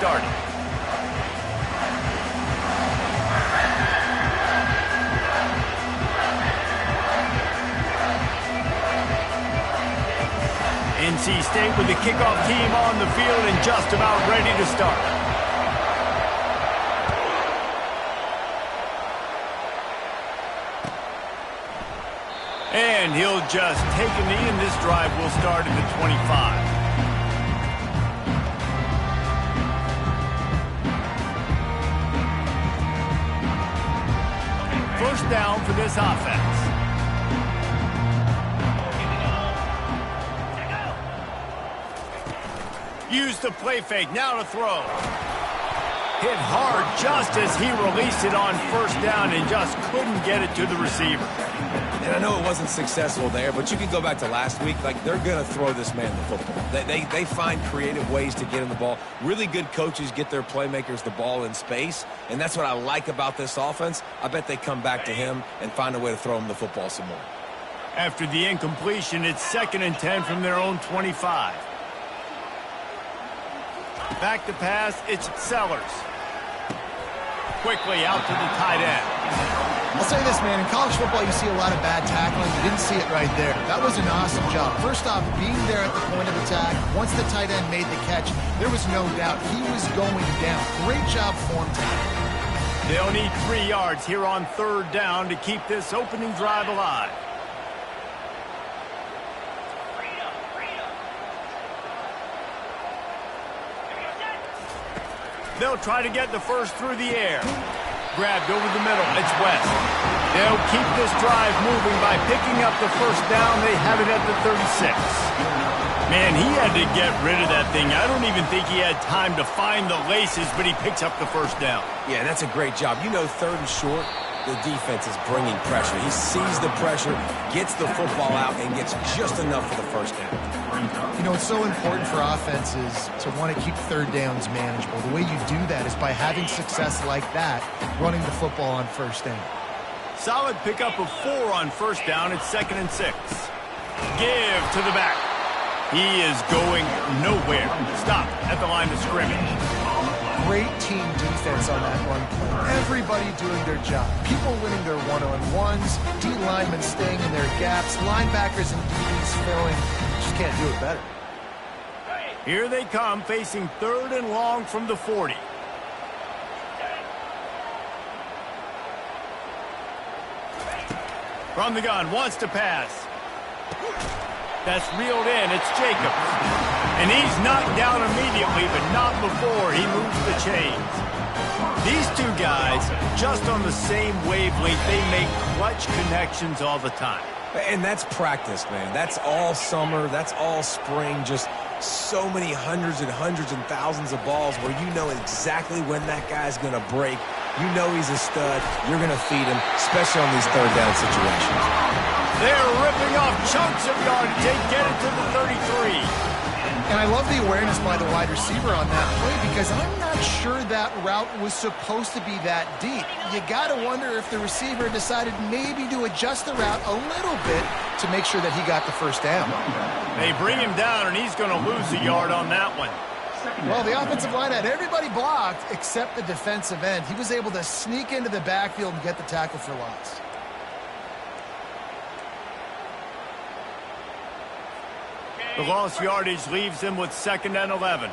started. NC State with the kickoff team on the field and just about ready to start. And he'll just take a knee, and this drive will start at the 25. First down for this offense. Use the play fake, now to throw. Hit hard just as he released it on first down and just couldn't get it to the receiver. And I know it wasn't successful there, but you can go back to last week. Like, they're going to throw this man the football. They find creative ways to get him the ball. Really good coaches get their playmakers the ball in space, and that's what I like about this offense. I bet they come back to him and find a way to throw him the football some more. After the incompletion, it's 2nd and 10 from their own 25. Back to pass, it's Sellers. Quickly out to the tight end. I'll say this, man. In college football, you see a lot of bad tackling. You didn't see it right there. That was an awesome job. First off, being there at the point of attack. Once the tight end made the catch, there was no doubt he was going down. Great job for him tackling. They'll need 3 yards here on 3rd down to keep this opening drive alive. They'll try to get the first through the air. Grabbed over the middle. It's West. They'll keep this drive moving by picking up the first down. They have it at the 36. Man, he had to get rid of that thing. I don't even think he had time to find the laces, but he picks up the first down. Yeah, that's a great job. You know, 3rd and short, the defense is bringing pressure. He sees the pressure, gets the football out, and gets just enough for the first down. You know, it's so important for offenses to want to keep 3rd downs manageable. The way you do that is by having success like that, running the football on first down. Solid pickup of 4 on first down. It's 2nd and 6. Give to the back. He is going nowhere. Stop at the line of scrimmage. Great team defense on that run play. Everybody doing their job. People winning their one-on-ones, D linemen staying in their gaps, linebackers and DBs filling. Just can't do it better. Here they come, facing 3rd and long from the 40. From the gun, wants to pass. That's reeled in. It's Jacobs. And he's knocked down immediately, but not before he moves the chains. These two guys, just on the same wavelength, they make clutch connections all the time. And that's practice, man. That's all summer. That's all spring. Just so many hundreds and thousands of balls where you know exactly when that guy's going to break. You know he's a stud. You're going to feed him, especially on these 3rd down situations. They're ripping off chunks of yardage. They get it to the 33. And I love the awareness by the wide receiver on that play because I'm not sure that route was supposed to be that deep. You got to wonder if the receiver decided maybe to adjust the route a little bit to make sure that he got the first down. They bring him down, and he's going to lose a yard on that one. Well, the offensive line had everybody blocked except the defensive end. He was able to sneak into the backfield and get the tackle for loss. The lost yardage leaves him with 2nd and 11.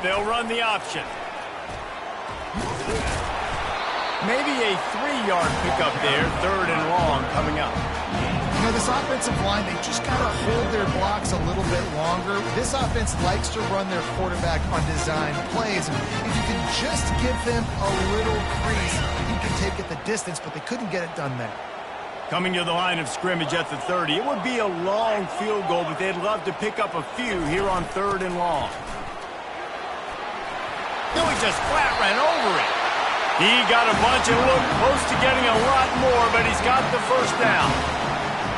They'll run the option. Maybe a 3-yard pickup there, 3rd and long coming up. You know, this offensive line, they just got to hold their blocks a little bit longer. This offense likes to run their quarterback on design plays. And if you can just give them a little crease, he can take it the distance, but they couldn't get it done there. Coming to the line of scrimmage at the 30. It would be a long field goal, but they'd love to pick up a few here on 3rd and long. No, he just flat ran over it. He got a bunch and looked close to getting a lot more, but he's got the first down.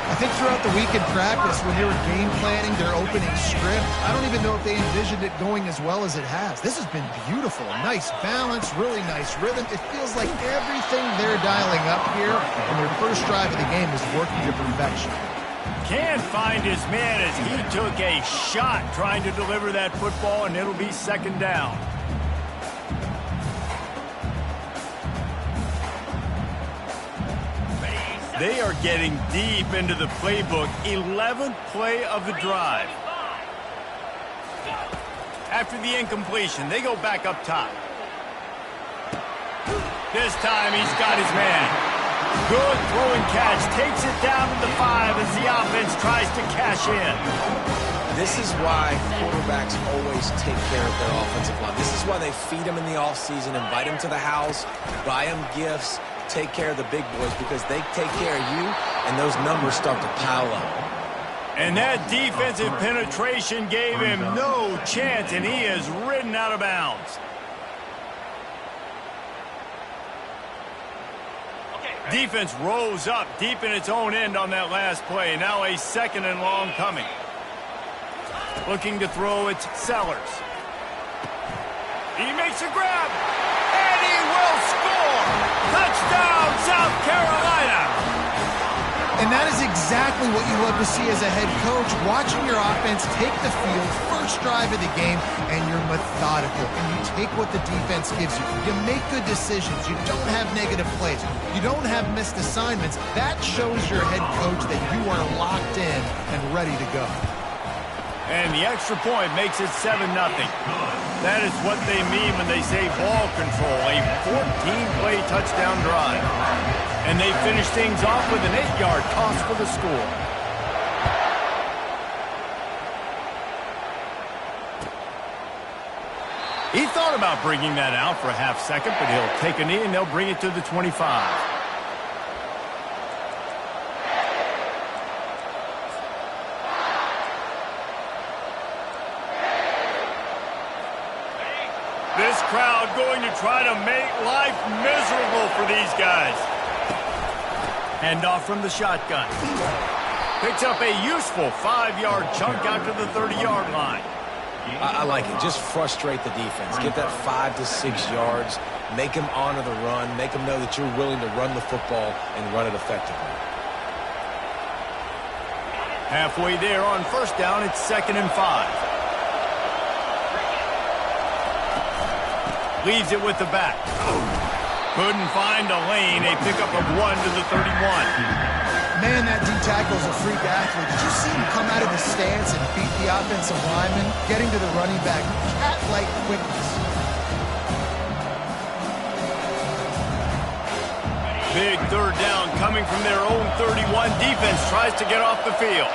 I think throughout the week in practice, when they were game planning their opening script, I don't even know if they envisioned it going as well as it has. This has been beautiful. Nice balance, really nice rhythm. It feels like everything they're dialing up here in their first drive of the game is working to perfection. Can't find his man as he took a shot trying to deliver that football, and it'll be second down. They are getting deep into the playbook. 11th play of the drive. After the incompletion, they go back up top. This time he's got his man. Good throw and catch. Takes it down to the 5 as the offense tries to cash in. This is why quarterbacks always take care of their offensive line. This is why they feed them in the offseason, invite them to the house, buy them gifts, take care of the big boys, because they take care of you, and those numbers start to pile up. And that defensive penetration gave him no chance, and he is ridden out of bounds. Defense rose up deep in its own end on that last play. Now a second and long coming. Looking to throw, it's Sellers. He makes a grab, and he will score! Touchdown, South Carolina! And that is exactly what you love to see as a head coach, watching your offense take the field, first drive of the game, and you're methodical, and you take what the defense gives you. You make good decisions. You don't have negative plays. You don't have missed assignments. That shows your head coach that you are locked in and ready to go. And the extra point makes it 7-0. That is what they mean when they say ball control, a 14-play touchdown drive. And they finish things off with an 8-yard toss for the score. He thought about bringing that out for a half second, but he'll take a knee and they'll bring it to the 25. This crowd going to try to make life miserable for these guys. Handoff from the shotgun. Picks up a useful 5-yard chunk out to the 30-yard line. I like it. Just frustrate the defense. Get that 5 to 6 yards. Make them honor the run. Make them know that you're willing to run the football and run it effectively. Halfway there on first down, it's 2nd and 5. Leaves it with the back. Couldn't find a lane. A pickup of 1 to the 31. Man, that D-tackle's a freak athlete. Did you see him come out of the stance and beat the offensive lineman, getting to the running back? Cat-like quickness. Big third down coming from their own 31. Defense tries to get off the field.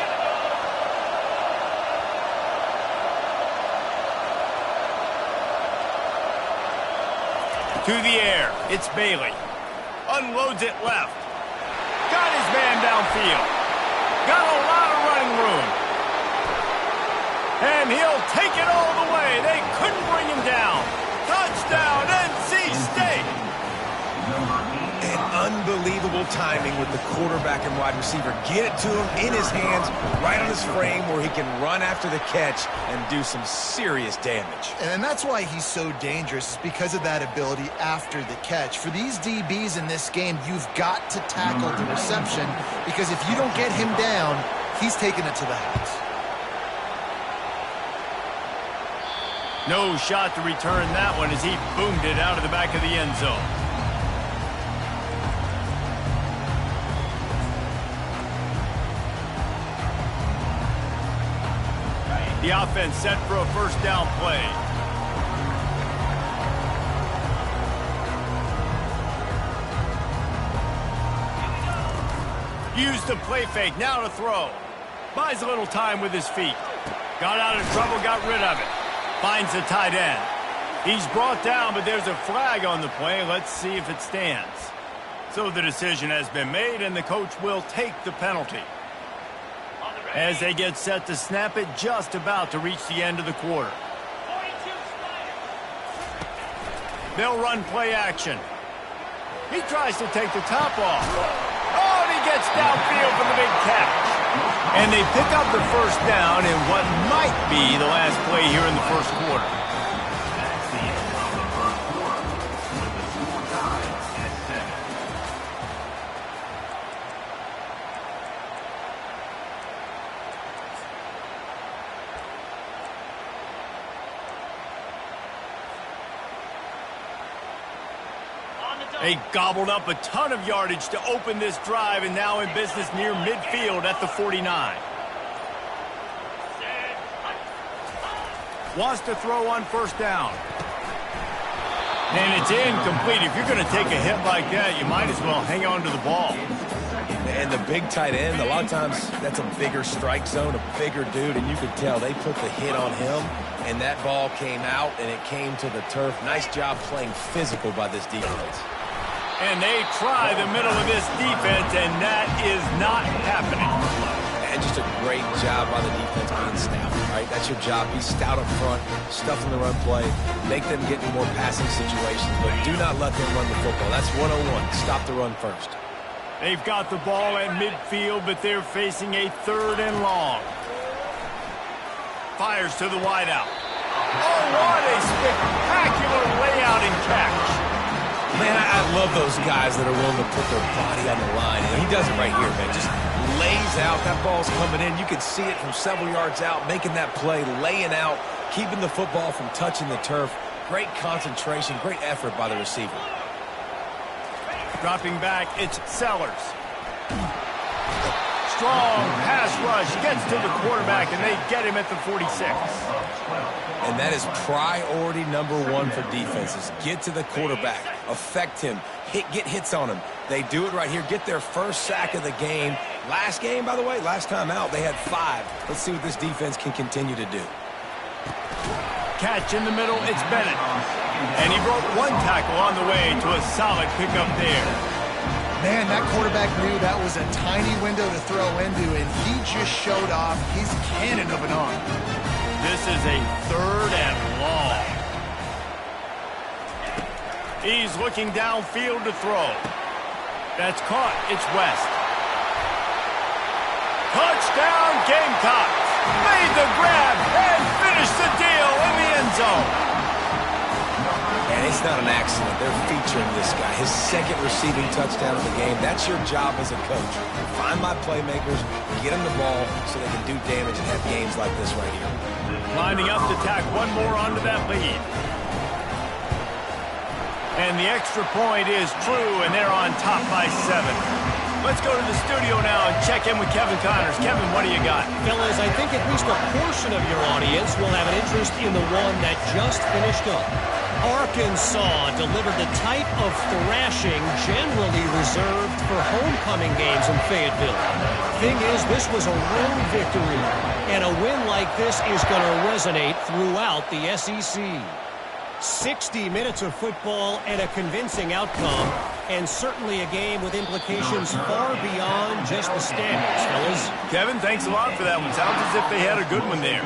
To the air, it's Bailey. Unloads it left. Got his man downfield. Got a lot of running room. And he'll take it all the way. They couldn't bring him down. Touchdown, NC State. And unbelievable timing with the quarterback and wide receiver. Get it to him in his hands, right on his frame where he can run after the catch and do some serious damage. And that's why he's so dangerous, because of that ability after the catch. For these DBs in this game, you've got to tackle the reception, because if you don't get him down, he's taking it to the house. No shot to return that one as he boomed it out of the back of the end zone. The offense set for a first down play. Used the play fake, now to throw. Buys a little time with his feet. Got out of trouble, got rid of it. Finds the tight end. He's brought down, but there's a flag on the play. Let's see if it stands. So the decision has been made, and the coach will take the penalty. As they get set to snap it, just about to reach the end of the quarter. They'll run play action. He tries to take the top off. Oh, and he gets downfield for the big catch. And they pick up the first down in what might be the last play here in the first quarter. They gobbled up a ton of yardage to open this drive and now in business near midfield at the 49. Wants to throw on first down. And it's incomplete. If you're going to take a hit like that, you might as well hang on to the ball. And the big tight end, a lot of times that's a bigger strike zone, a bigger dude, and you could tell they put the hit on him, and that ball came out, and it came to the turf. Nice job playing physical by this defense. And they try the middle of this defense, and that is not happening. And just a great job by the defense being stout, right? That's your job. Be stout up front, stuff in the run play, make them get in more passing situations, but do not let them run the football. That's 101. Stop the run first. They've got the ball at midfield, but they're facing a 3rd and long. Fires to the wideout. Oh, what a spectacular layout and catch. Man, I love those guys that are willing to put their body on the line, and he does it right here, man. Just lays out. That ball's coming in. You can see it from several yards out, making that play, laying out, keeping the football from touching the turf. Great concentration, great effort by the receiver. Dropping back, it's Sellers. Strong pass rush, gets to the quarterback, and they get him at the 46. And that is priority #1 for defenses. Get to the quarterback, affect him, get hits on him. They do it right here, get their first sack of the game. Last game, by the way, last time out, they had 5. Let's see what this defense can continue to do. Catch in the middle, it's Bennett. And he broke 1 tackle on the way to a solid pickup there. Man, that quarterback knew that was a tiny window to throw into, and he just showed off his cannon of an arm. This is a 3rd and long. He's looking downfield to throw. That's caught. It's West. Touchdown, Gamecocks. Made the grab and finished the deal in the end zone. And it's not an accident. They're featuring this guy. His 2nd receiving touchdown of the game. That's your job as a coach. Find my playmakers, get them the ball so they can do damage and have games like this right here. Lining up to tack one more onto that lead. And the extra point is true, and they're on top by 7. Let's go to the studio now and check in with Kevin Connors. Kevin, what do you got? Fellas, I think at least a portion of your audience will have an interest in the one that just finished up. Arkansas delivered the type of thrashing generally reserved for homecoming games in Fayetteville. Thing is, this was a road victory, and a win like this is going to resonate throughout the SEC. 60 minutes of football and a convincing outcome, and certainly a game with implications far beyond just the standings, fellas. Kevin, thanks a lot for that one. Sounds as if they had a good one there.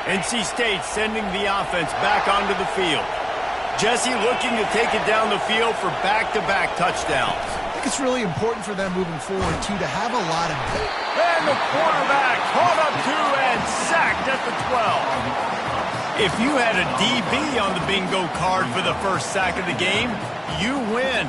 NC State sending the offense back onto the field. Jesse looking to take it down the field for back-to-back touchdowns. I think it's really important for them moving forward, too, to have a lot of... And the quarterback caught up to and sacked at the 12. If you had a DB on the bingo card for the first sack of the game, you win.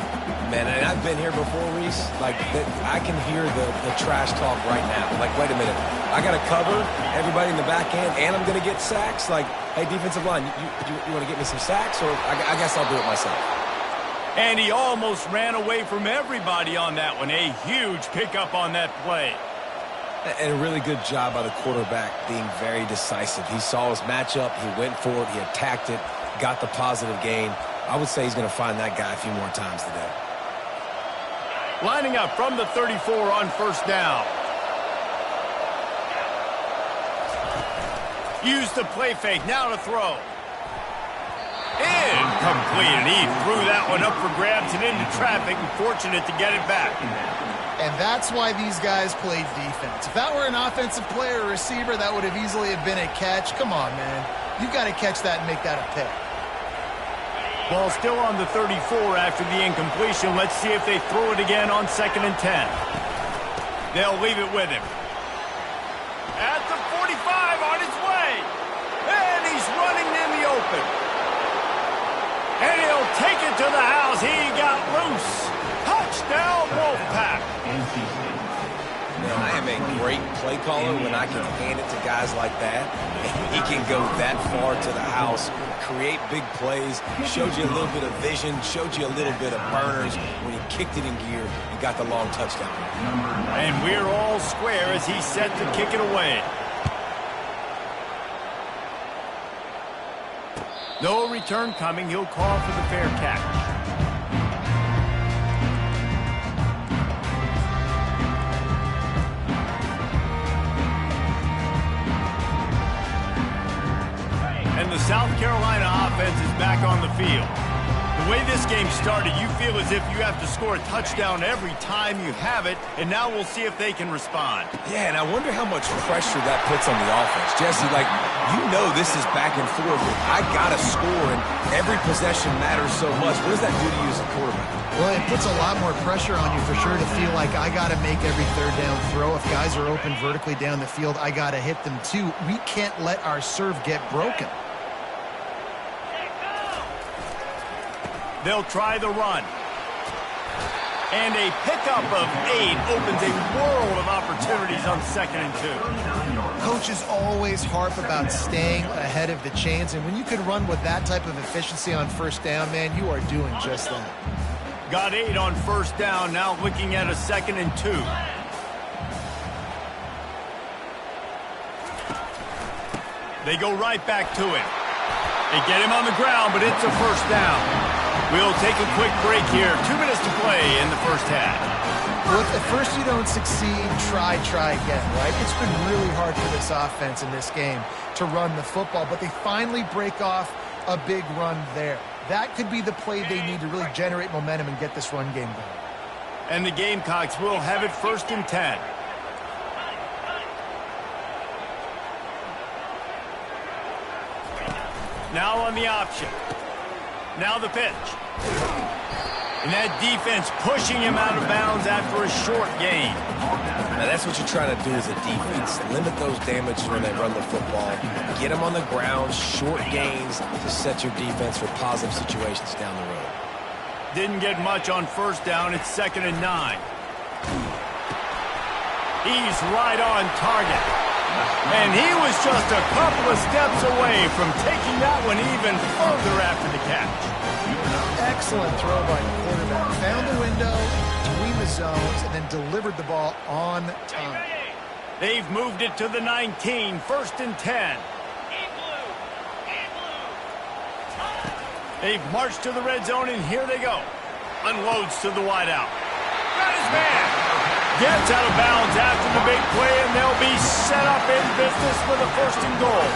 Man, and I've been here before, Reese. Like, I can hear the trash talk right now. Like, wait a minute. I got to cover everybody in the back end, and I'm going to get sacks? Like, hey, defensive line, you want to get me some sacks? Or I guess I'll do it myself. And he almost ran away from everybody on that one. A huge pickup on that play. And a really good job by the quarterback being very decisive. He saw his matchup. He went for it. He attacked it, got the positive gain. I would say he's going to find that guy a few more times today. Lining up from the 34 on first down. Use the play fake. Now to throw. Incomplete. And he threw that one up for grabs and into traffic, and fortunate to get it back. And that's why these guys played defense. If that were an offensive player or receiver, that would have easily have been a catch. Come on, man. You've got to catch that and make that a pick. Ball still on the 34 after the incompletion. Let's see if they throw it again on 2nd and 10. They'll leave it with him. At the 45 on his way. And he's running in the open. And he'll take it to the house. He got loose. Touchdown, Wolfpack. Man, I am a great play caller when I can hand it to guys like that. He can go that far to the house, create big plays, showed you a little bit of vision, showed you a little bit of burners when he kicked it in gear and got the long touchdown. And we're all square as he's set to kick it away. No return coming. He'll call for the fair catch. And the South Carolina offense is back on the field. The way this game started, you feel as if you have to score a touchdown every time you have it, and now we'll see if they can respond. Yeah, and I wonder how much pressure that puts on the offense. Jesse, like, you know this is back and forth. I got to score, and every possession matters so much. What does that do to you as a quarterback? Well, it puts a lot more pressure on you for sure to feel like I got to make every third down throw. If guys are open vertically down the field, I got to hit them too. We can't let our serve get broken. They'll try the run. And a pickup of 8 opens a world of opportunities on 2nd and 2. Coaches always harp about staying ahead of the chains, and when you can run with that type of efficiency on 1st down, man, you are doing just that. Got 8 on 1st down, now looking at a 2nd and 2. They go right back to him. They get him on the ground, but it's a 1st down. We'll take a quick break here. 2 minutes to play in the 1st half. Well, if at first you don't succeed, try again, right? It's been really hard for this offense in this game to run the football, but they finally break off a big run there. That could be the play they need to really generate momentum and get this run game going. And the Gamecocks will have it 1st and 10. Now on the option. Now the pitch. And that defense pushing him out of bounds after a short gain. Now that's what you're trying to do as a defense. Limit those damages when they run the football. Get them on the ground, short gains to set your defense for positive situations down the road. Didn't get much on 1st down. It's 2nd and 9. He's right on target. And he was just a couple of steps away from taking that one even further after the catch. Excellent throw by the quarterback. Found the window between the zones and then delivered the ball on time. They've moved it to the 19, 1st and 10. They've marched to the red zone, and here they go. Unloads to the wideout. Got his man. Gets out of bounds after the big play, and they'll be set up in business with a 1st and goal.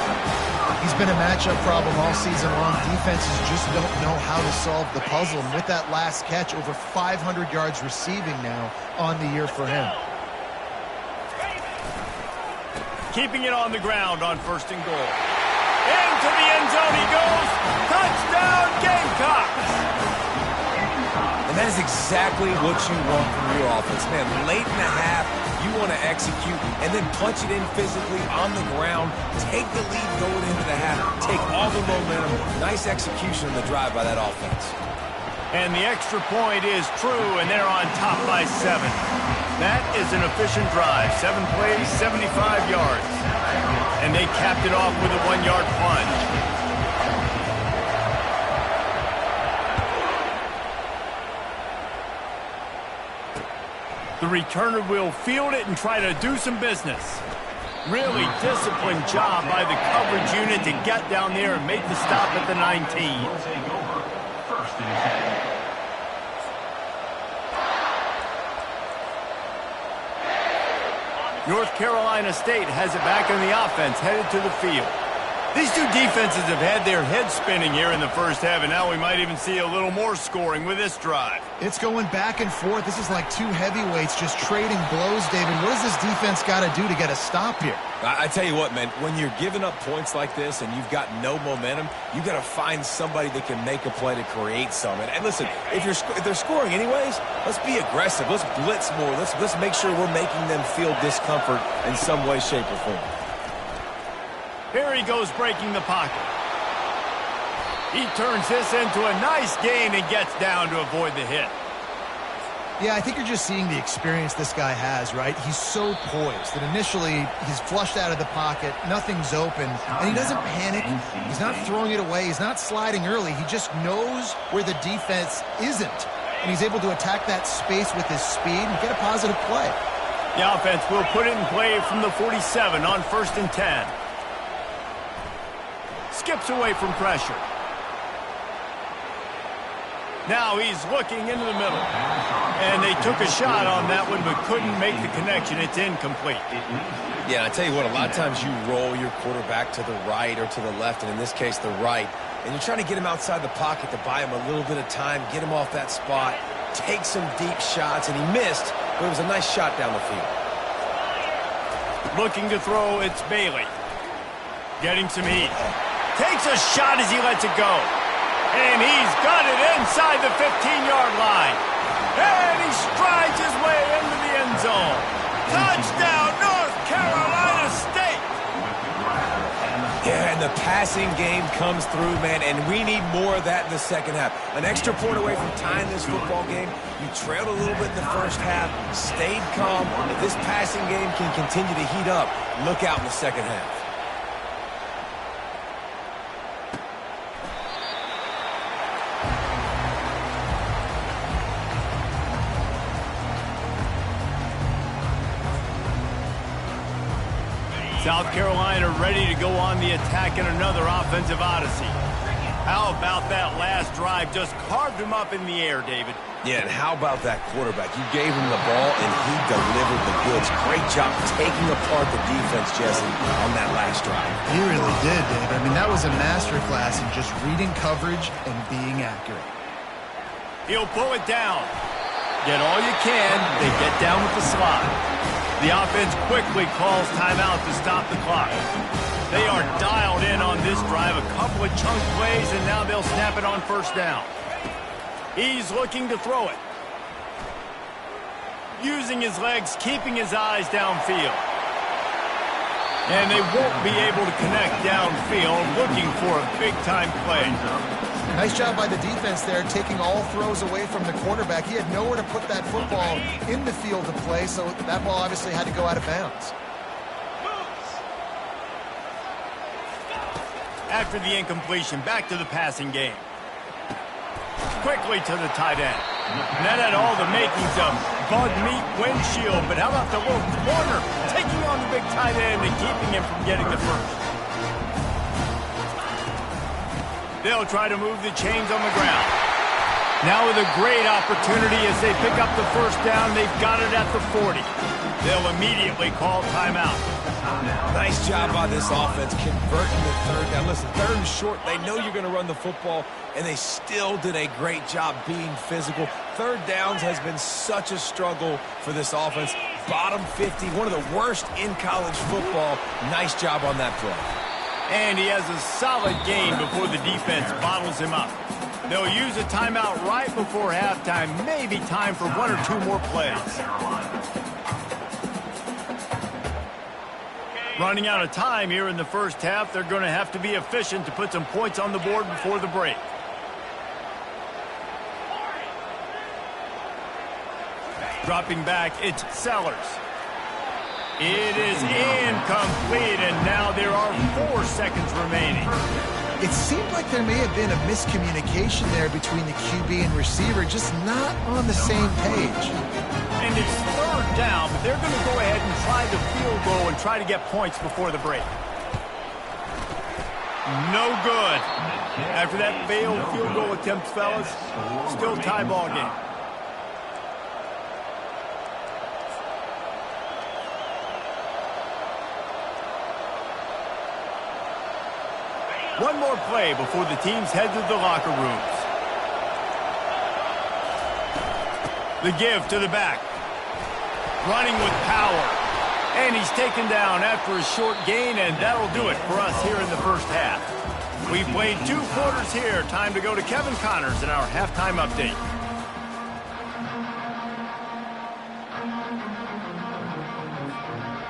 He's been a matchup problem all season long. Defenses just don't know how to solve the puzzle. And with that last catch, over 500 yards receiving now on the year for him. Keeping it on the ground on 1st and goal. Into the end zone he goes. Touchdown, Gamecocks! And that is exactly what you want from your offense. Man, late in the half, you want to execute and then punch it in physically on the ground. Take the lead going into the half. Take all the momentum. Nice execution on the drive by that offense. And the extra point is true, and they're on top by 7. That is an efficient drive. 7 plays, 75 yards. And they capped it off with a 1-yard plunge. The returner will field it and try to do some business. Really disciplined job by the coverage unit to get down there and make the stop at the 19. North Carolina State has it back on the offense, headed to the field. These two defenses have had their heads spinning here in the 1st half, and now we might even see a little more scoring with this drive. It's going back and forth. This is like two heavyweights just trading blows, David. What does this defense got to do to get a stop here? I tell you what, man, when you're giving up points like this and you've got no momentum, you got to find somebody that can make a play to create some. And listen, if they're scoring anyways, let's be aggressive. Let's blitz more. Let's make sure we're making them feel discomfort in some way, shape, or form. Here he goes breaking the pocket. He turns this into a nice gain and gets down to avoid the hit. Yeah, I think you're just seeing the experience this guy has, right? He's so poised that initially he's flushed out of the pocket, nothing's open, and he doesn't panic. He's not throwing it away. He's not sliding early. He just knows where the defense isn't, and he's able to attack that space with his speed and get a positive play. The offense will put it in play from the 47 on 1st and 10. Skips away from pressure. Now he's looking into the middle. And they took a shot on that one but couldn't make the connection. It's incomplete. Yeah, I tell you what, a lot of times you roll your quarterback to the right or to the left, and in this case, the right. And you're trying to get him outside the pocket to buy him a little bit of time, get him off that spot, take some deep shots, and he missed, but it was a nice shot down the field. Looking to throw, it's Bailey. Getting some heat. Takes a shot as he lets it go. And he's got it inside the 15-yard line. And he strides his way into the end zone. Touchdown, North Carolina State! Yeah, and the passing game comes through, man, and we need more of that in the second half. An extra point away from tying this football game. You trailed a little bit in the first half, stayed calm. If this passing game can continue to heat up, look out in the second half. South Carolina ready to go on the attack in another offensive odyssey. How about that last drive? Just carved him up in the air, David. Yeah, and how about that quarterback? You gave him the ball, and he delivered the goods. Great job taking apart the defense, Jesse, on that last drive. He really did, Dave. I mean, that was a masterclass in just reading coverage and being accurate. He'll pull it down. Get all you can. They get down with the slide. The offense quickly calls timeout to stop the clock. They are dialed in on this drive. A couple of chunk plays, and now they'll snap it on 1st down. He's looking to throw it. Using his legs, keeping his eyes downfield. And they won't be able to connect downfield, looking for a big-time play. Nice job by the defense there, taking all throws away from the quarterback. He had nowhere to put that football in the field to play, so that ball obviously had to go out of bounds. After the incompletion, back to the passing game. Quickly to the tight end. And that had all the makings of bug meat windshield, but how about the little corner taking on the big tight end and keeping him from getting the first? They'll try to move the chains on the ground. Now with a great opportunity as they pick up the 1st down, they've got it at the 40. They'll immediately call timeout. Nice job by this offense converting the 3rd down. Listen, 3rd and short, they know you're going to run the football, and they still did a great job being physical. 3rd downs has been such a struggle for this offense. Bottom 50, one of the worst in college football. Nice job on that play. And he has a solid gain before the defense bottles him up. They'll use a timeout right before halftime. Maybe time for 1 or 2 more plays. Running out of time here in the first half. They're going to have to be efficient to put some points on the board before the break. Dropping back, it's Sellers. It is incomplete, and now there are 4 seconds remaining. It seemed like there may have been a miscommunication there between the QB and receiver, just not on the same page. And it's 3rd down, but they're going to go ahead and try the field goal and try to get points before the break. No good. After that failed field goal attempt, fellas, still tie ball game. One more play before the teams head to the locker rooms. The give to the back. Running with power. And he's taken down after a short gain, and that'll do it for us here in the first half. We've played 2 quarters here. Time to go to Kevin Connors in our halftime update.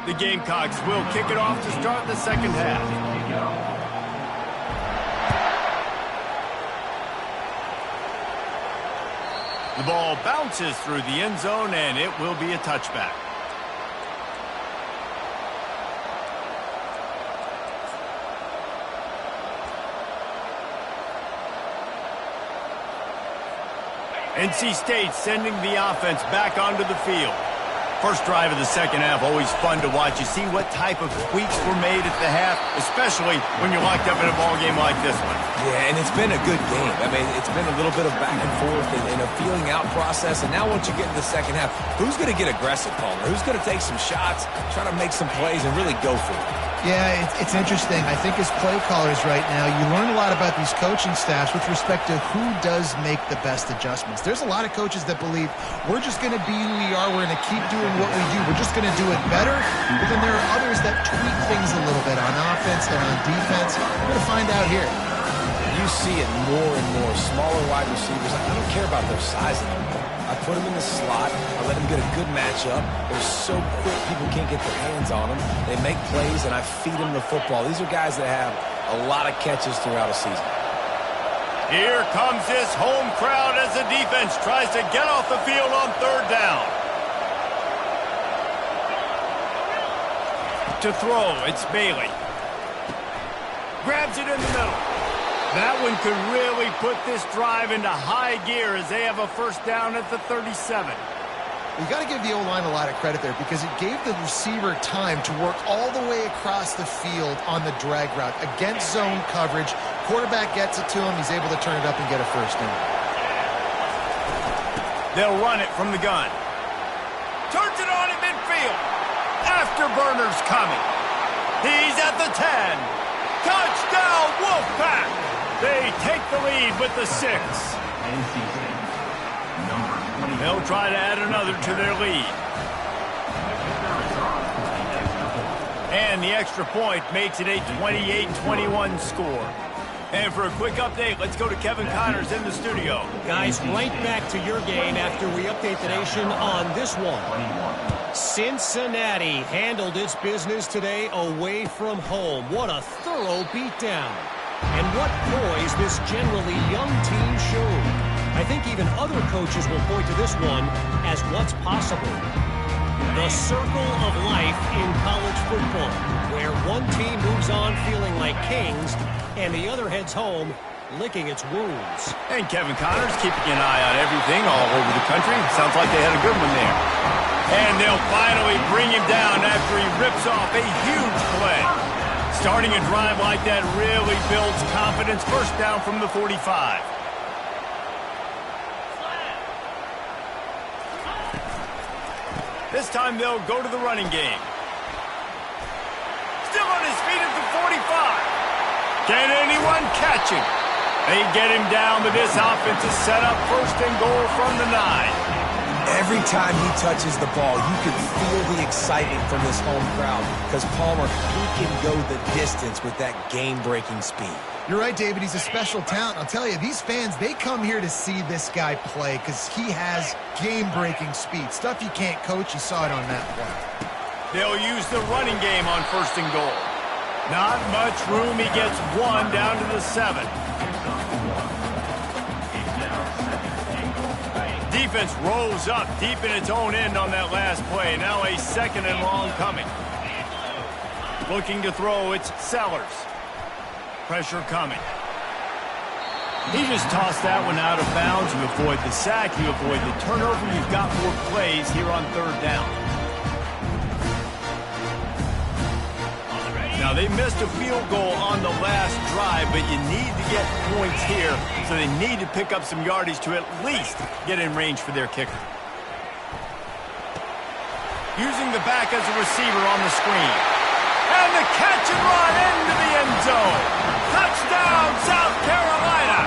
The Gamecocks will kick it off to start the second half. The ball bounces through the end zone, and it will be a touchback. NC State sending the offense back onto the field. First drive of the second half, always fun to watch. You see what type of tweaks were made at the half, especially when you're locked up in a ball game like this one. Yeah, and it's been a good game. I mean, it's been a little bit of back and forth and a feeling out process. And now once you get in the second half, who's going to get aggressive, Palmer? Who's going to take some shots, try to make some plays, and really go for it? Yeah, it's interesting. I think as play callers right now, you learn a lot about these coaching staffs with respect to who does make the best adjustments. There's a lot of coaches that believe we're just going to be who we are. We're going to keep doing what we do. We're just going to do it better. But then there are others that tweak things a little bit on offense and on defense. We're going to find out here. You see it more and more. Smaller wide receivers. I don't care about their size anymore. I put them in the slot. I let them get a good matchup. They're so quick, people can't get their hands on them. They make plays, and I feed them the football. These are guys that have a lot of catches throughout a season. Here comes this home crowd as the defense tries to get off the field on third down. To throw, it's Bailey. Grabs it in the middle. That one could really put this drive into high gear as they have a first down at the 37. You got to give the O-line a lot of credit there because it gave the receiver time to work all the way across the field on the drag route against zone coverage. Quarterback gets it to him. He's able to turn it up and get a first down. They'll run it from the gun. Turns it on in midfield. Afterburner's coming. He's at the 10. Touchdown, Wolfpack! They take the lead with the 6. They'll try to add another to their lead. And the extra point makes it a 28-21 score. And for a quick update, let's go to Kevin Connors in the studio. Guys, right back to your game after we update the nation on this one. Cincinnati handled its business today away from home. What a thorough beatdown. And what poise this generally young team showed. I think even other coaches will point to this one as what's possible. The circle of life in college football, where one team moves on feeling like kings and the other heads home licking its wounds. And Kevin Connors keeping an eye on everything all over the country. Sounds like they had a good one there. And they'll finally bring him down after he rips off a huge play. Starting a drive like that really builds confidence. First down from the 45. This time they'll go to the running game. Still on his feet at the 45. Can anyone catch him? They get him down, but this offense is set up first and goal from the 9. Every time he touches the ball, you can feel the excitement from this home crowd because Palmer, he can go the distance with that game-breaking speed. You're right, David. He's a special talent. I'll tell you, these fans, they come here to see this guy play because he has game-breaking speed. Stuff you can't coach. You saw it on that play. They'll use the running game on first and goal. Not much room. He gets one down to the 7. Defense rolls up deep in its own end on that last play. Now a second and long coming. Looking to throw, it's Sellers. Pressure coming. He just tossed that one out of bounds. You avoid the sack, you avoid the turnover. You've got more plays here on third down. Now, they missed a field goal on the last drive, but you need to get points here, so they need to pick up some yardage to at least get in range for their kicker. Using the back as a receiver on the screen. And the catch and run into the end zone. Touchdown, South Carolina!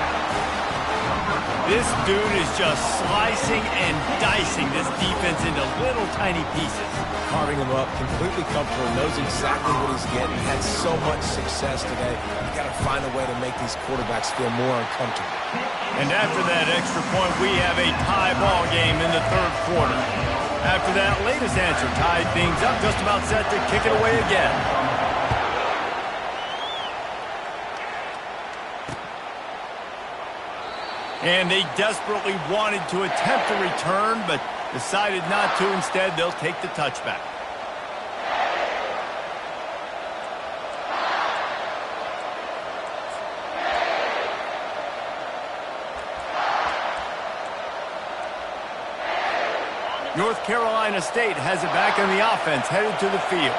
This dude is just slicing and dicing this defense into little tiny pieces. Carving him up, completely comfortable, knows exactly what he's getting. Had so much success today. You've got to find a way to make these quarterbacks feel more uncomfortable. And after that extra point, we have a tie ball game in the third quarter. After that latest answer tied things up, just about set to kick it away again. And they desperately wanted to attempt a return, but decided not to. Instead, they'll take the touchback. North Carolina State has it back on the offense, headed to the field.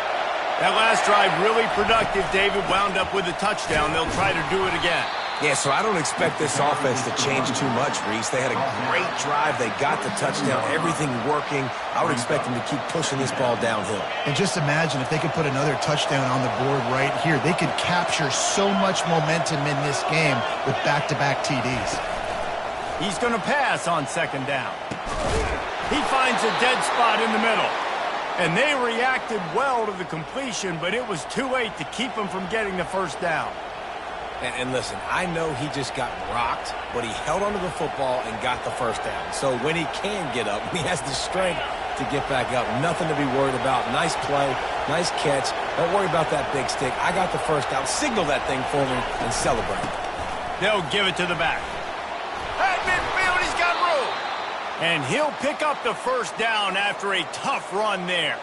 That last drive really productive, David, wound up with a touchdown. They'll try to do it again. Yeah, so I don't expect this offense to change too much, Reese. They had a great drive. They got the touchdown, everything working. I would expect them to keep pushing this ball downhill. And just imagine if they could put another touchdown on the board right here. They could capture so much momentum in this game with back-to-back TDs. He's going to pass on second down. He finds a dead spot in the middle. And they reacted well to the completion, but it was too late to keep him from getting the first down. And listen, I know he just got rocked, but he held onto the football and got the first down. So when he can get up, he has the strength to get back up. Nothing to be worried about. Nice play, nice catch. Don't worry about that big stick. I got the first down. Signal that thing for me and celebrate. They'll give it to the back. At midfield, he's got room. And he'll pick up the first down after a tough run there.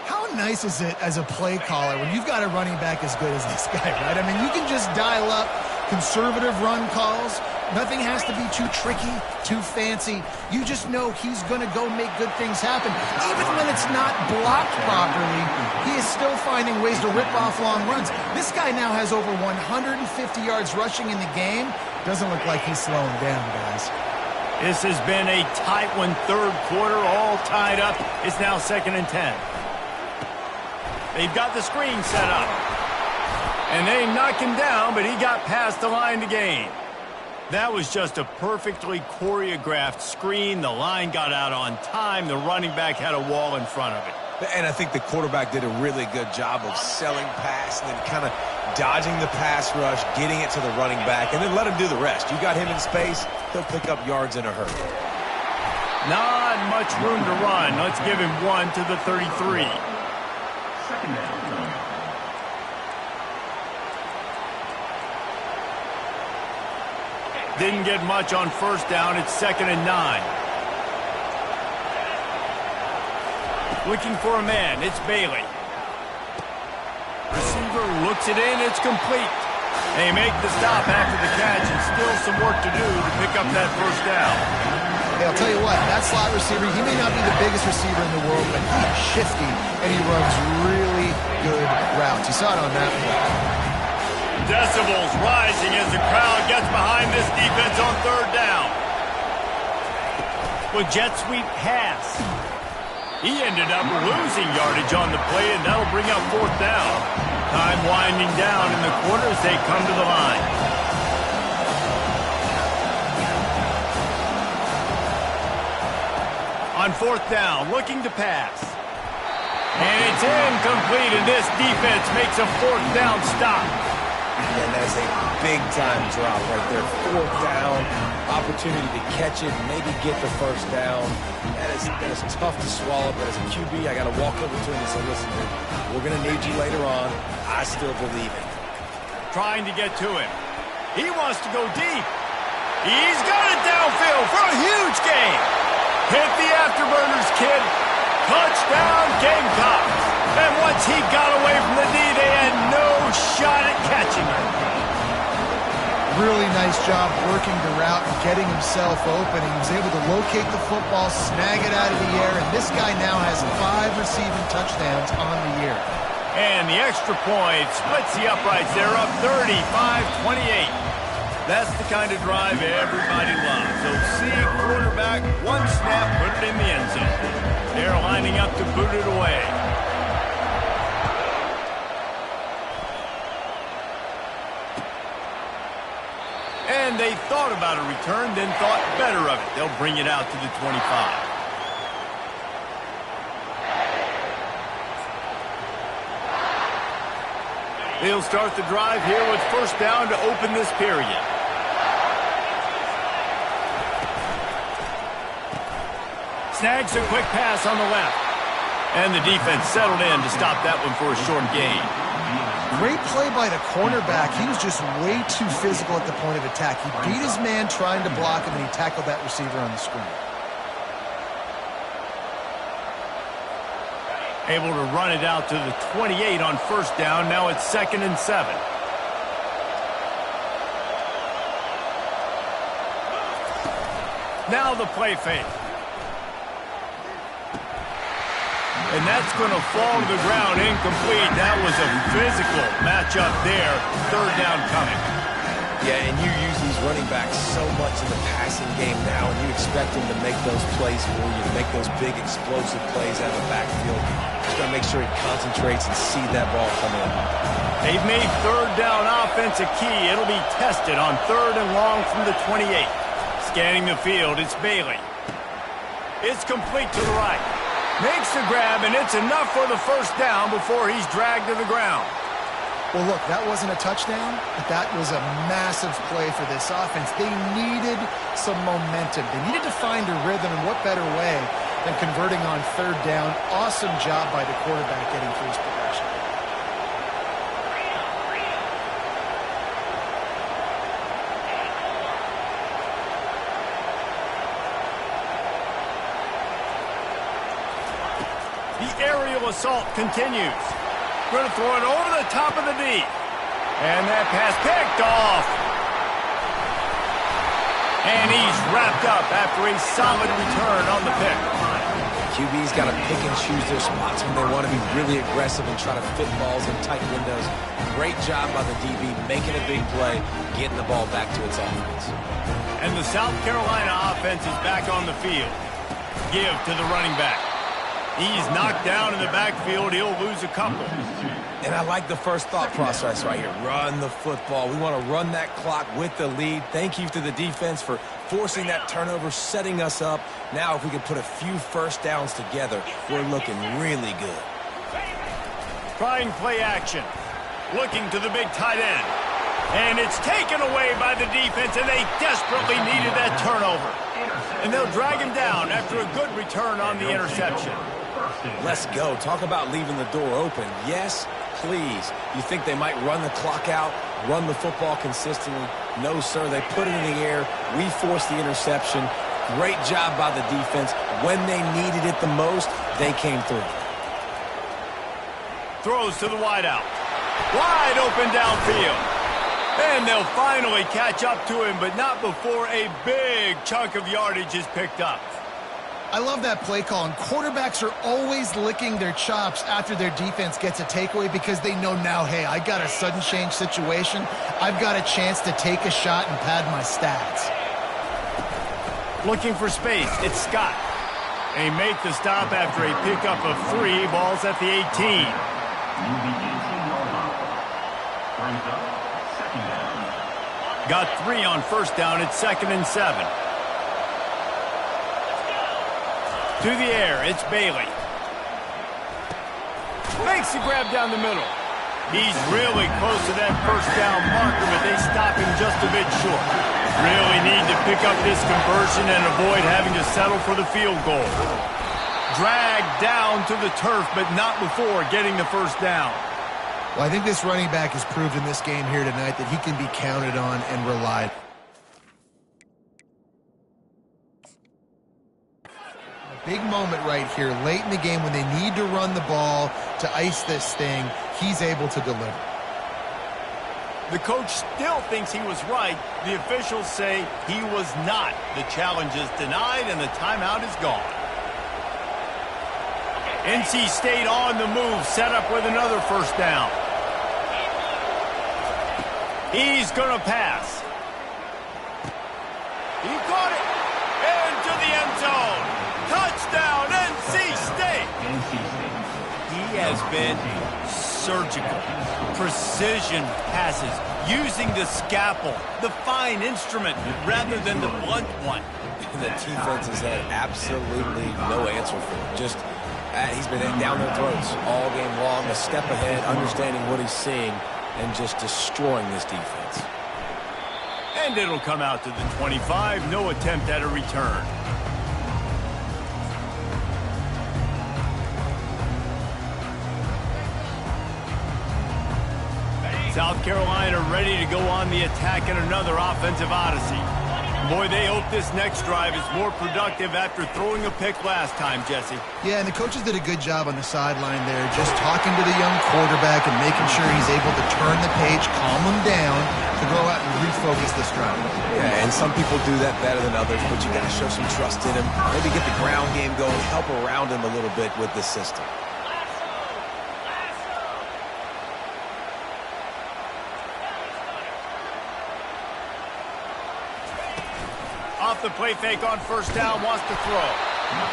How nice is it as a play caller when you've got a running back as good as this guy, right? I mean, you can just dial up conservative run calls. Nothing has to be too tricky, too fancy. You just know he's going to go make good things happen. Even when it's not blocked properly, he is still finding ways to rip off long runs. This guy now has over 150 yards rushing in the game. Doesn't look like he's slowing down, guys. This has been a tight one, third quarter, all tied up. It's now 2nd and 10. They've got the screen set up. And they knock him down, but he got past the line to gain. That was just a perfectly choreographed screen. The line got out on time. The running back had a wall in front of it. And I think the quarterback did a really good job of selling pass and then kind of dodging the pass rush, getting it to the running back, and then let him do the rest. You got him in space, he'll pick up yards in a hurry. Not much room to run. Let's give him one to the 33. Didn't get much on first down. It's 2nd and 9. Looking for a man. It's Bailey. Receiver looks it in. It's complete. They make the stop after the catch, and still some work to do to pick up that first down. Hey, I'll tell you what, that slot receiver, he may not be the biggest receiver in the world, but he's shifty, and he runs really good routes. You saw it on that one. Decibels rising as the crowd gets behind this defense on third down. With jet sweep pass. He ended up losing yardage on the play, and that'll bring up fourth down. Time winding down in the quarter as they come to the line. On fourth down, looking to pass. And it's incomplete, and this defense makes a fourth down stop. And that's a big-time drop right there. Fourth down, opportunity to catch it, maybe get the first down. That is tough to swallow, but as a QB, I got to walk over to him and say, listen, we're going to need you later on. I still believe it. Trying to get to him. He wants to go deep. He's got it downfield for a huge gain. Hit the afterburners, kid. Touchdown, Gamecocks. And once he got away from the knee, they had no shot at catching him. Really nice job working the route and getting himself open. He was able to locate the football, snag it out of the air, and this guy now has 5 receiving touchdowns on the year. And the extra point splits the uprights. They're up 35-28. That's the kind of drive everybody loves. So see quarterback, one snap, put it in the end zone. They're lining up to boot it away. And they thought about a return, then thought better of it. They'll bring it out to the 25. They'll start the drive here with first down to open this period. Snags a quick pass on the left. And the defense settled in to stop that one for a short gain. Great play by the cornerback. He was just way too physical at the point of attack. He beat his man trying to block him, and he tackled that receiver on the screen. Able to run it out to the 28 on first down. Now it's 2nd and 7. Now the play fake. And that's going to fall to the ground incomplete. That was a physical matchup there. 3rd down coming. Yeah, and you use these running backs so much in the passing game now, and you expect them to make those plays for you, to make those big explosive plays out of the backfield. Just got to make sure he concentrates and see that ball come in. They've made 3rd down offense a key. It'll be tested on 3rd and long from the 28. Scanning the field, it's Bailey. It's complete to the right. Makes the grab, and it's enough for the first down before he's dragged to the ground. Well, look, that wasn't a touchdown, but that was a massive play for this offense. They needed some momentum. They needed to find a rhythm, and what better way than converting on 3rd down. Awesome job by the quarterback getting through his progression. The aerial assault continues. Going to throw it over the top of the D. And that pass picked off. And he's wrapped up after a solid return on the pick. QB's got to pick and choose their spots when they want to be really aggressive and try to fit balls in tight windows. Great job by the DB making a big play, getting the ball back to its offense. And the South Carolina offense is back on the field. Give to the running back. He's knocked down in the backfield. He'll lose a couple. And I like the first thought process right here. Run the football. We want to run that clock with the lead. Thank you to the defense for forcing that turnover, setting us up. Now if we can put a few first downs together, we're looking really good. Trying play action. Looking to the big tight end. And it's taken away by the defense, and they desperately needed that turnover. And they'll drag him down after a good return on the interception. Let's go. Talk about leaving the door open. Yes, please. You think they might run the clock out, run the football consistently? No, sir. They put it in the air. We forced the interception. Great job by the defense. When they needed it the most, they came through. Throws to the wideout. Wide open downfield. And they'll finally catch up to him, but not before a big chunk of yardage is picked up. I love that play call, and quarterbacks are always licking their chops after their defense gets a takeaway because they know now, hey, I got a sudden change situation. I've got a chance to take a shot and pad my stats. Looking for space, it's Scott. They make the stop after a pickup of 3 balls at the 18. Got 3 on first down. It's 2nd and 7. To the air, it's Bailey. Makes the grab down the middle. He's really close to that first down marker, but they stop him just a bit short. Really need to pick up this conversion and avoid having to settle for the field goal. Dragged down to the turf, but not before getting the first down. Well, I think this running back has proved in this game here tonight that he can be counted on and relied on. A big moment right here, late in the game when they need to run the ball to ice this thing, he's able to deliver. The coach still thinks he was right. The officials say he was not. The challenge is denied and the timeout is gone. NC State on the move, set up with another first down. He's going to pass. He caught it into the end zone. Touchdown, NC State. He has been surgical, precision passes, using the scalpel, the fine instrument, rather than the blunt one. The defense has had absolutely no answer for him. Just he's been down their throats all game long, a step ahead, understanding what he's seeing, and just destroying this defense. And it'll come out to the 25. No attempt at a return. South Carolina ready to go on the attack in another offensive odyssey. Boy, they hope this next drive is more productive after throwing a pick last time, Jesse. Yeah, and the coaches did a good job on the sideline there, just talking to the young quarterback and making sure he's able to turn the page, calm him down, to go out and refocus this drive. Yeah, and some people do that better than others, but you got to show some trust in him. Maybe get the ground game going, help around him a little bit with this system. Off the play fake on first down, wants to throw.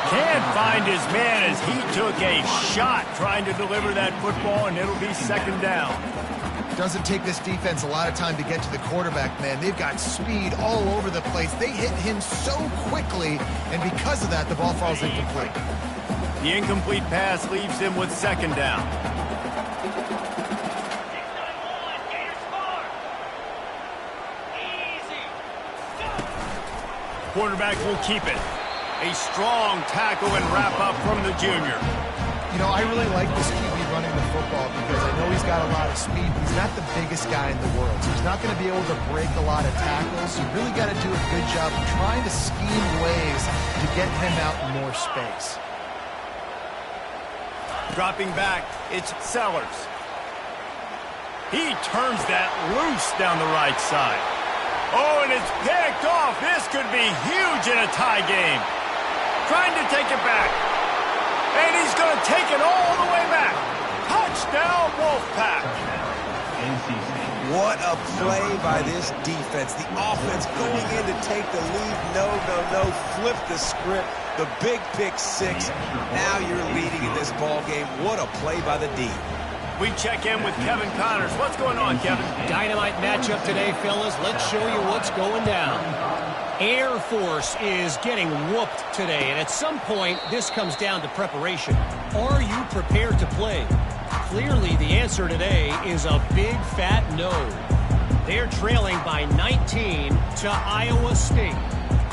Can't find his man as he took a shot trying to deliver that football, and it'll be second down. Doesn't take this defense a lot of time to get to the quarterback, man. They've got speed all over the place. They hit him so quickly, and because of that, the ball falls incomplete. The incomplete pass leaves him with second down. Quarterback will keep it. A strong tackle and wrap up from the junior. You know, I really like this QB running the football because I know he's got a lot of speed, but he's not the biggest guy in the world. So he's not going to be able to break a lot of tackles. You really got to do a good job of trying to scheme ways to get him out in more space. Dropping back, it's Sellers. He turns that loose down the right side. Oh, and it's picked off. This could be huge in a tie game. Trying to take it back. And he's going to take it all the way back. Touchdown, Wolfpack. What a play by this defense. The offense going in to take the lead. No. Flip the script. The big pick six. Now you're leading in this ball game. What a play by the D. We check in with Kevin Connors. What's going on, Kevin? Dynamite matchup today, fellas. Let's show you what's going down. Air Force is getting whooped today, and at some point, this comes down to preparation. Are you prepared to play? Clearly, the answer today is a big fat no. They're trailing by 19 to Iowa State.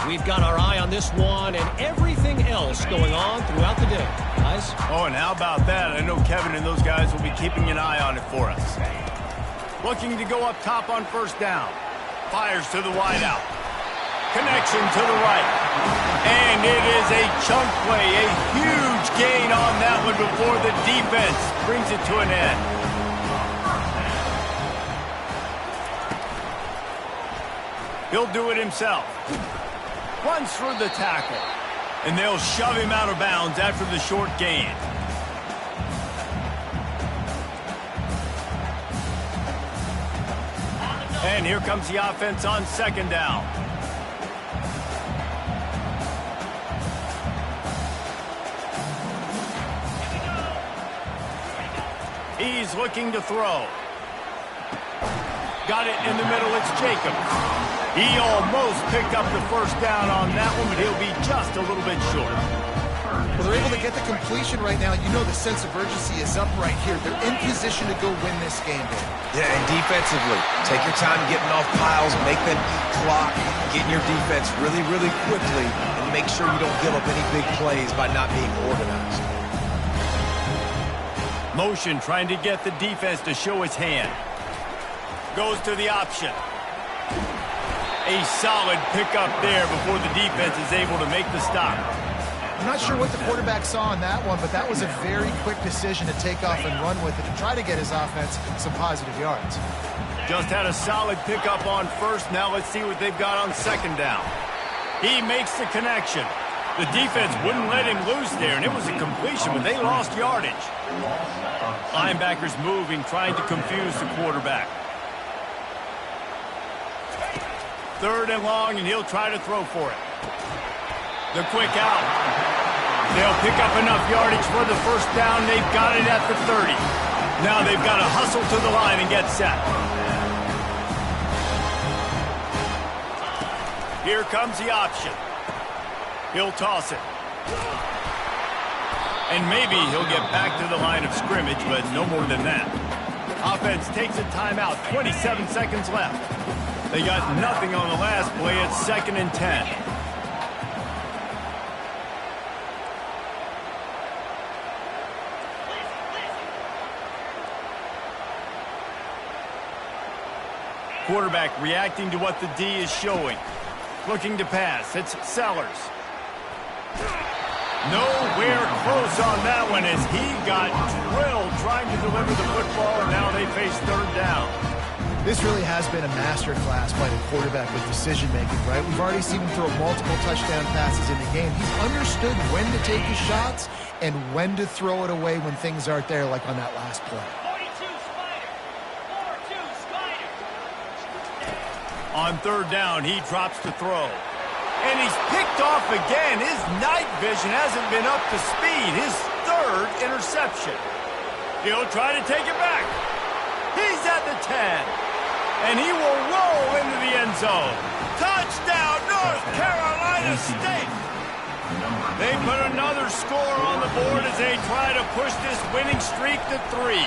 We've got our eye on this one and everything else going on throughout the day. Guys? Oh, and how about that? I know Kevin and those guys will be keeping an eye on it for us. Looking to go up top on first down. Fires to the wideout. Connection to the right. And it is a chunk play. A huge gain on that one before the defense brings it to an end. He'll do it himself. Runs through the tackle. And they'll shove him out of bounds after the short gain. And here comes the offense on second down. He's looking to throw. Got it in the middle. It's Jacob. He almost picked up the first down on that one, but he'll be just a little bit short. Well, they're able to get the completion right now. You know the sense of urgency is up right here. They're in position to go win this game. Yeah, and defensively, take your time getting off piles, make them clock, getting your defense really, really quickly, and make sure you don't give up any big plays by not being organized. Motion trying to get the defense to show his hand. Goes to the option. A solid pickup there before the defense is able to make the stop. I'm not sure what the quarterback saw on that one, but that was a very quick decision to take off and run with it to try to get his offense some positive yards. Just had a solid pickup on first. Now let's see what they've got on second down. He makes the connection. The defense wouldn't let him loose there, and it was a completion, but they lost yardage. Linebackers moving, trying to confuse the quarterback. Third and long, and he'll try to throw for it. The quick out. They'll pick up enough yardage for the first down. They've got it at the 30. Now they've got to hustle to the line and get set. Here comes the option. He'll toss it. And maybe he'll get back to the line of scrimmage, but no more than that. Offense takes a timeout. 27 seconds left. They got nothing on the last play. It's 2nd and 10. Quarterback reacting to what the D is showing. Looking to pass. It's Sellers. Nowhere close on that one as he got drilled trying to deliver the football, and now they face third down. This really has been a masterclass by the quarterback with decision-making, right? We've already seen him throw multiple touchdown passes in the game. He's understood when to take his shots and when to throw it away when things aren't there, like on that last play. 42 Spider. 4-2 Spider. On third down, he drops to throw. And he's picked off again. His night vision hasn't been up to speed. His third interception. He'll try to take it back. He's at the 10. And he will roll into the end zone. Touchdown, North Carolina State. They put another score on the board as they try to push this winning streak to 3.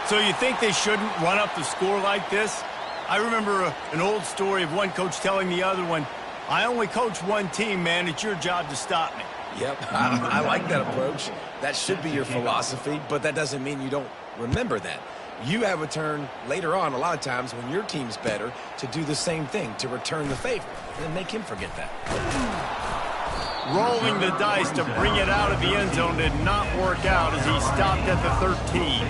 So you think they shouldn't run up the score like this? I remember an old story of one coach telling the other one, I only coach one team, man. It's your job to stop me. Yep, I like that approach. That should be your philosophy, but that doesn't mean you don't remember that. You have a turn later on, a lot of times, when your team's better, to do the same thing, to return the favor, and make him forget that. Rolling the dice to bring it out of the end zone did not work out as he stopped at the 13.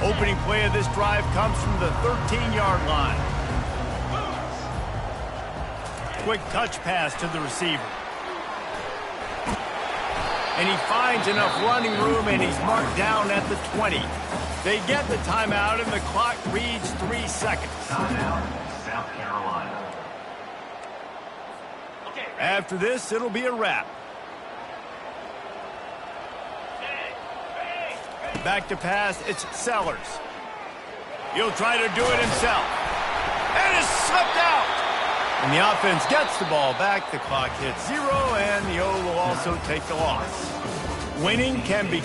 Opening play of this drive comes from the 13-yard line. Quick touch pass to the receiver. And he finds enough running room, and he's marked down at the 20. They get the timeout, and the clock reads 3 seconds. Timeout, South Carolina. After this, it'll be a wrap. Back to pass, it's Sellers. He'll try to do it himself. And it's slipped out. And the offense gets the ball back. The clock hits 0, and the O will also take the loss. Winning can be